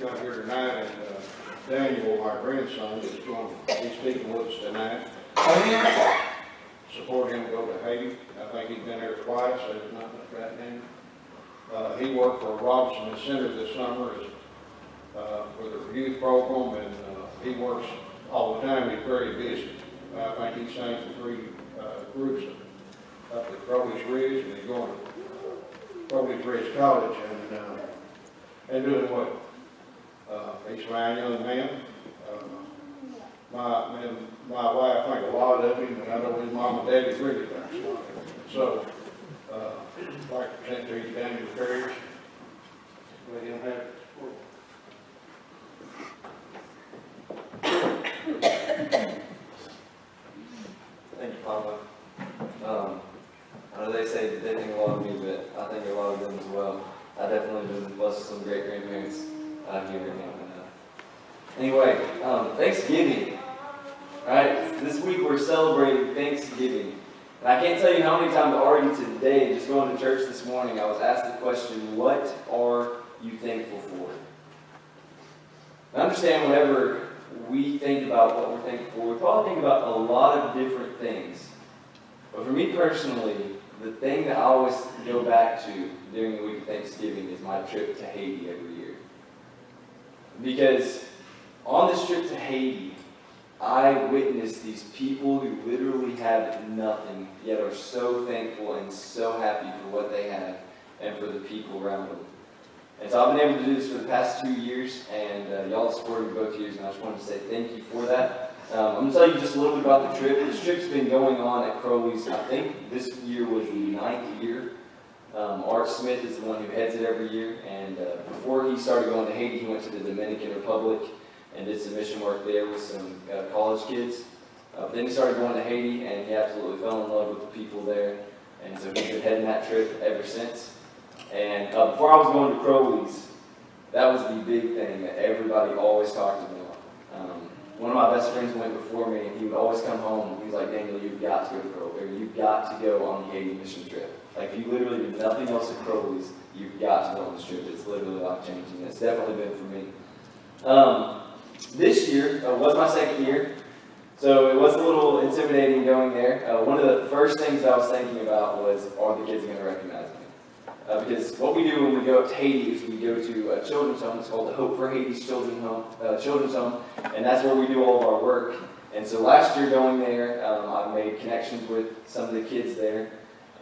got here tonight, and Daniel, my grandson, is going to be speaking with us tonight. Support him to go to Haiti. I think he's been there twice, so it's not much right now. He worked for Robinson Center this summer with a youth program, and he works all the time. He's very busy. I think he sang for 3 groups up at Parrish Ridge, and he's going to Parrish Ridge College and doing well. He's a fine young man. My wife think a lot of him, and I know his mom and daddy really thinks a lot of him. So, I'd like to present to you Daniel Parrish. Let him have it. Thank you, Papa. I know they say they think a lot of me, but I think a lot of them as well. I definitely been blessed with some great grandparents here right now. Anyway, Thanksgiving. Right? This week we're celebrating Thanksgiving. And I can't tell you how many times already today, just going to church this morning, I was asked the question, what are you thankful for? I understand whenever we think about what we're thankful for, we probably think about a lot of different things. But for me personally, the thing that I always go back to during the week of Thanksgiving is my trip to Haiti every year. Because on this trip to Haiti, I witnessed these people who literally have nothing, yet are so thankful and so happy for what they have and for the people around them. And so I've been able to do this for the past 2 years, and y'all have supported me both years, and I just wanted to say thank you for that. I'm going to tell you just a little bit about the trip. This trip's been going on at Crowley's, I think this year was the 9th year. Art Smith is the one who heads it every year, and before he started going to Haiti, he went to the Dominican Republic and did some mission work there with some college kids. Then he started going to Haiti, and he absolutely fell in love with the people there. And so he's been heading that trip ever since. And before I was going to Crowley's, that was the big thing that everybody always talked about. One of my best friends went before me, and he would always come home. He was like, Daniel, you've got to go to Crowley's, or you've got to go on the Haiti mission trip. Like, if you literally do nothing else at Crowley's, you've got to go on this trip. It's literally life-changing. It's definitely been for me. This year was my second year, so it was a little intimidating going there. One of the first things I was thinking about was, are the kids going to recognize me? Because what we do when we go up to Haiti is we go to a children's home. It's called the Hope for Haiti's Children's Home, and that's where we do all of our work. And so last year going there, I made connections with some of the kids there,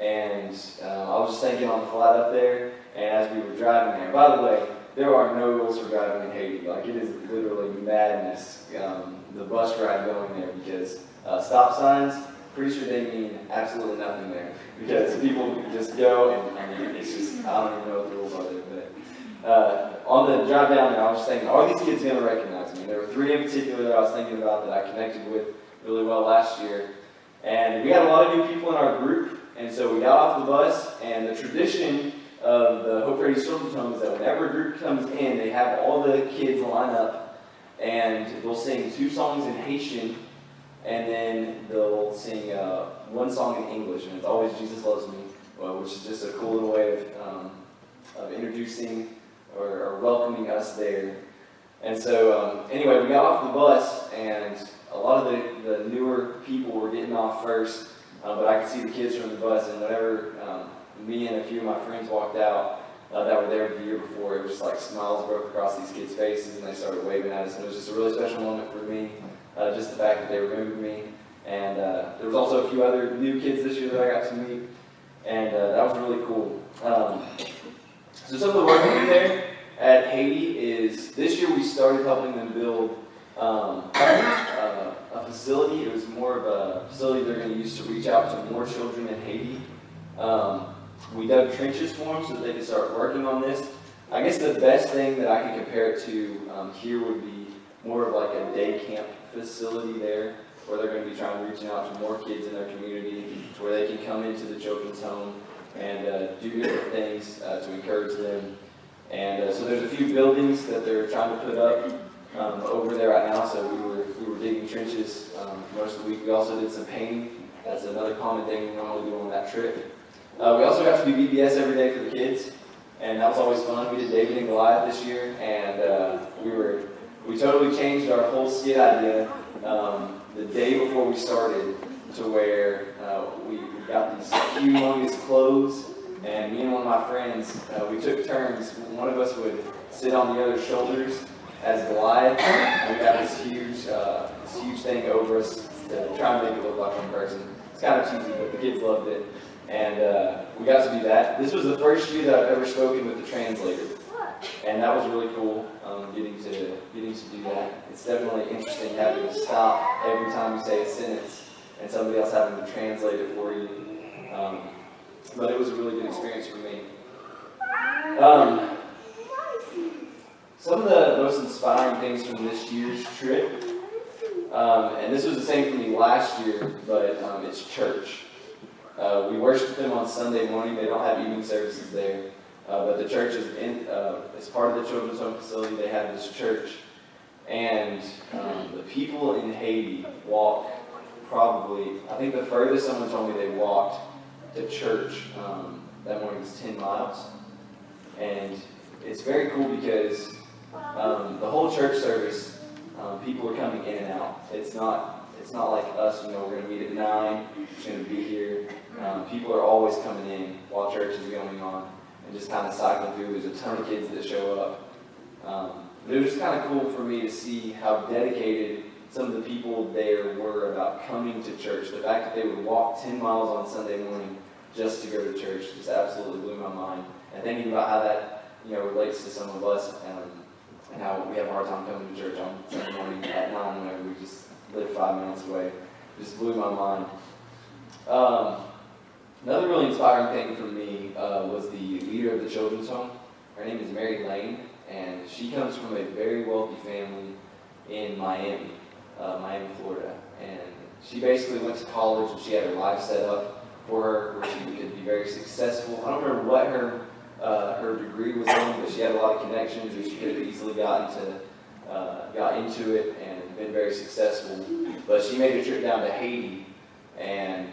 and I was just thinking on the flight up there, and as we were driving there, by the way, there are no rules for driving in Haiti. Like, it is literally madness, the bus ride going there, because stop signs, pretty sure they mean absolutely nothing there. Because people just go, and I mean, it's just, I don't even know what the rules are there. But on the drive down there, I was just thinking, are these kids going to recognize me? There were 3 in particular that I was thinking about that I connected with really well last year. And we had a lot of new people in our group, and so we got off the bus, and the tradition of the Hope for Haiti's Children's Home is that whenever a group comes in, they have all the kids line up, and they'll sing 2 songs in Haitian, and then they'll sing 1 song in English, and it's always Jesus Loves Me, which is just a cool little way of introducing or welcoming us there. And so, anyway, we got off the bus, and a lot of the newer people were getting off first, but I could see the kids from the bus, and whenever me and a few of my friends walked out that were there the year before, it was just like smiles broke across these kids' faces, and they started waving at us, and it was just a really special moment for me, just the fact that they remembered me. And there was also a few other new kids this year that I got to meet, and that was really cool. So some of the work we do there at Haiti is, this year we started helping them build a facility. It was more of a facility they're going to use to reach out to more children in Haiti. We dug trenches for them so that they could start working on this. I guess the best thing that I can compare it to here would be more of like a day camp facility there, where they're going to be reaching out to more kids in their community, where they can come into the children's home and do different things to encourage them. And so there's a few buildings that they're trying to put up over there right now. So we were digging trenches most of the week. We also did some painting. That's another common thing we normally do on that trip. We also got to do VBS every day for the kids. and that was always fun. We did David and Goliath this year, and we totally changed our whole skit idea the day before we started, to where we got these humongous clothes, and me and one of my friends, we took turns. One of us would sit on the other's shoulders as Goliath, and we got this huge thing over us to try and make it look like one person. It's kind of cheesy, but the kids loved it, and we got to do that. This was the first year that I've ever spoken with the translator, and that was really cool, getting to do that. It's definitely interesting having to stop every time you say a sentence and somebody else having to translate it for you. But it was a really good experience for me. Some of the most inspiring things from this year's trip, and this was the same for me last year, but it's church. We worship them on Sunday morning. They don't have evening services there, but the church is it's part of the children's home facility. They have this church, and the people in Haiti walk probably, I think the furthest someone told me they walked to church that morning was 10 miles, and it's very cool because the whole church service, people are coming in and out. It's not like us, we're going to meet at 9, it's going to be here. People are always coming in while church is going on and just kind of cycling through. There's a ton of kids that show up. It was just kind of cool for me to see how dedicated some of the people there were about coming to church. The fact that they would walk 10 miles on Sunday morning just to go to church just absolutely blew my mind. And thinking about how that relates to some of us, and how we have a hard time coming to church on Sunday morning at 9 whenever we just live 5 minutes away, just blew my mind. Another really inspiring thing for me was the leader of the children's home. Her name is Mary Lane, and she comes from a very wealthy family in Miami, Florida. And she basically went to college, and she had her life set up for her where she could be very successful. I don't remember what her degree was in, but she had a lot of connections, and she could have easily got into it and been very successful. But she made a trip down to Haiti, and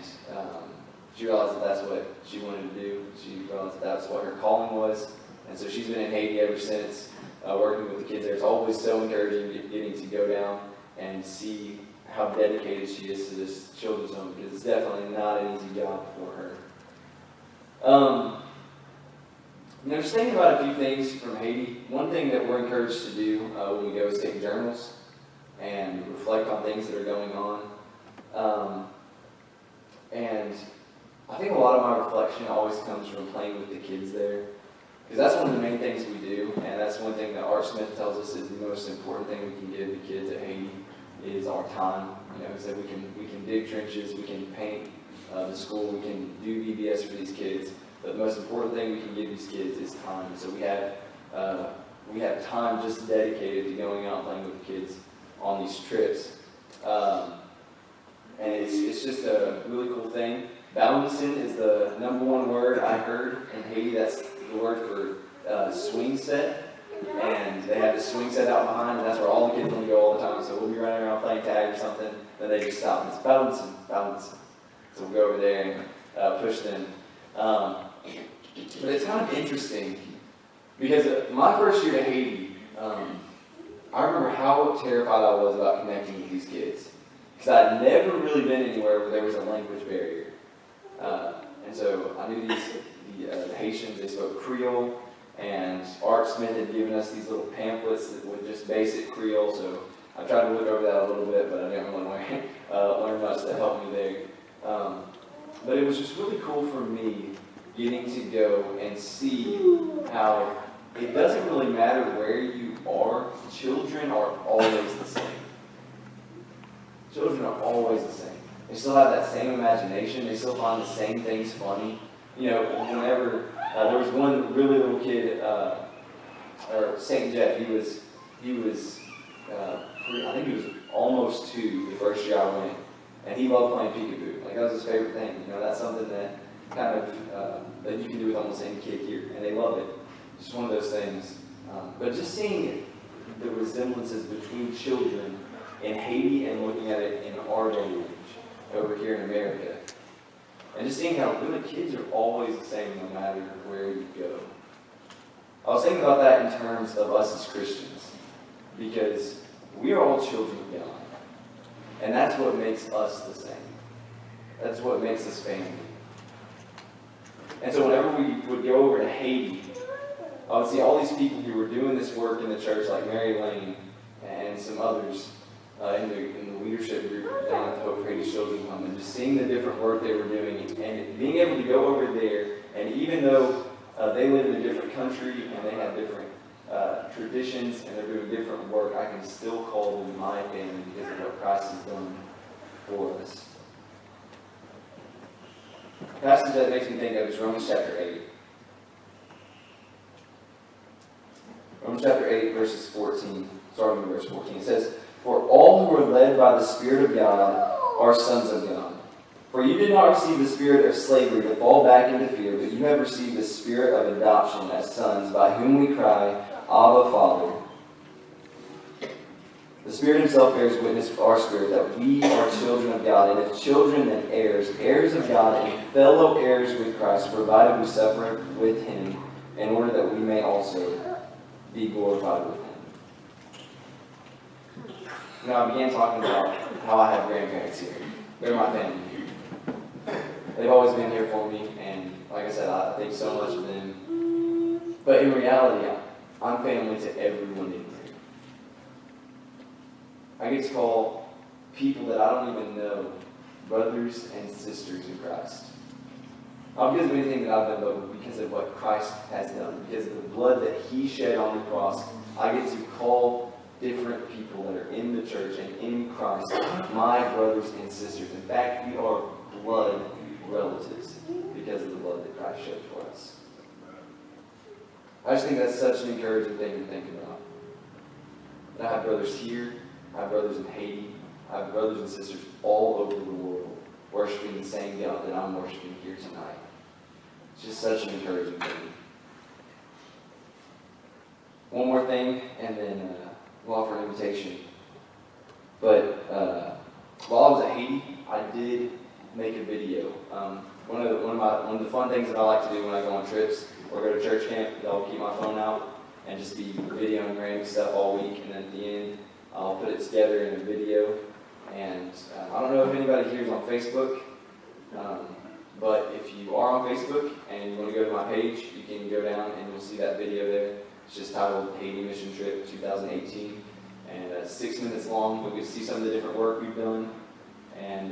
she realized that that's what she wanted to do. She realized that that's what her calling was, and so she's been in Haiti ever since, working with the kids there. It's always so encouraging getting to go down and see how dedicated she is to this children's home, because it's definitely not an easy job for her. Just thinking about a few things from Haiti. One thing that we're encouraged to do when we go is take journals and reflect on things that are going on. And I think a lot of my reflection always comes from playing with the kids there, because that's one of the main things we do, and that's one thing that Art Smith tells us is the most important thing we can give the kids at Haiti is our time. He said we can dig trenches, we can paint the school, we can do VBS for these kids. But the most important thing we can give these kids is time. So we have time just dedicated to going out and playing with the kids on these trips. And it's just a really cool thing. Balancing is the #1 word I heard in Haiti. That's the word for swing set. And they have the swing set out behind, and that's where all the kids want to go all the time. So we'll be running around playing tag or something, then they just stop and it's balancing. So we'll go over there and push them. But it's kind of interesting because my first year to Haiti, I remember how terrified I was about connecting with these kids, because I'd never really been anywhere where there was a language barrier. And so I knew the Haitians, they spoke Creole, and Art Smith had given us these little pamphlets with just basic Creole, so I tried to look over that a little bit, but I didn't really learn much to help me there. But it was just really cool for me getting to go and see how it doesn't really matter where you are, children are always the same. Children are always the same. They still have that same imagination, they still find the same things funny. Whenever there was one really little kid, or St. Jeff, he was I think he was almost 2 the first year I went, and he loved playing peekaboo. Like, that was his favorite thing. That's something that kind of that you can do with almost any kid here, and they love it. It's just one of those things. But just seeing the resemblances between children in Haiti and looking at it in our language over here in America, and just seeing how really kids are always the same no matter where you go. I was thinking about that in terms of us as Christians, because we are all children of God. And that's what makes us the same. That's what makes us family. And so whenever we would go over to Haiti, I would see all these people who were doing this work in the church, like Mary Lane and some others in the leadership group down at the Hope for Haiti Children's Home, and just seeing the different work they were doing, and being able to go over there, and even though they live in a different country and they have different traditions and they're doing different work, I can still call them my family because of what Christ has done for us. The passage that makes me think of is Romans chapter 8. Romans chapter 8, verses 14, starting in verse 14. It says, "For all who are led by the Spirit of God are sons of God. For you did not receive the spirit of slavery to fall back into fear, but you have received the spirit of adoption as sons, by whom we cry, Abba, Father. The Spirit himself bears witness with our spirit that we are children of God, and if children, then heirs, heirs of God, and fellow heirs with Christ, provided we suffer with him, in order that we may also be glorified with him." Now, I began talking about how I have grandparents here. They're my family here. They've always been here for me, and like I said, I think so much of them. But in reality, I'm family to everyone in here. I get to call people that I don't even know brothers and sisters in Christ. Not because of anything that I've done, but because of what Christ has done. Because of the blood that he shed on the cross, I get to call different people that are in the church and in Christ my brothers and sisters. In fact, we are blood relatives because of the blood that Christ shed for us. I just think that's such an encouraging thing to think about. That I have brothers here, I have brothers in Haiti, I have brothers and sisters all over the world worshiping the same God that I'm worshiping here tonight. It's just such an encouraging thing. One more thing, and then we'll offer an invitation. But while I was at Haiti, I did make a video. One of the fun things that I like to do when I go on trips or go to church camp, I'll keep my phone out and just be videoing random stuff all week, and then at the end, I'll put it together in a video. And I don't know if anybody here is on Facebook, but if you are on Facebook and you want to go to my page, you can go down and you'll see that video there. It's just titled Haiti Mission Trip 2018, and 6 minutes long. You'll get to see some of the different work we've done, and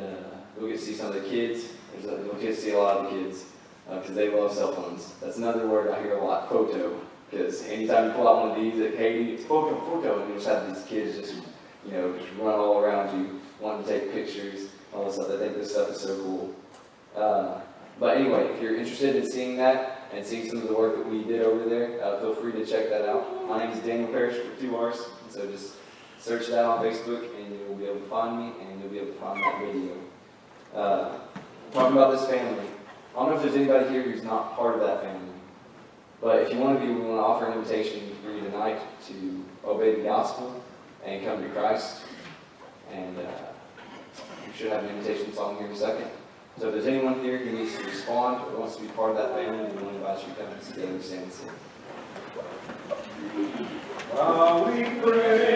you'll get to see some of the kids. You'll get to see a lot of the kids because they love cell phones. That's another word I hear a lot, photo. Because anytime you pull out one of these at Haiti, it's photo, and you just have these kids just run all around you, wanting to take pictures, all this stuff. I think this stuff is so cool. But anyway, if you're interested in seeing that and seeing some of the work that we did over there, feel free to check that out. My name is Daniel Parrish with 2 R's, so just search that on Facebook, and you'll be able to find me, and you'll be able to find that video. Talking about this family, I don't know if there's anybody here who's not part of that family. But if you want to be, we want to offer an invitation for you tonight to obey the gospel and come to Christ. And we should have an invitation song here in a second. So if there's anyone here who needs to respond or wants to be part of that family, we want to invite you to come and together, stand and sing. While we pray.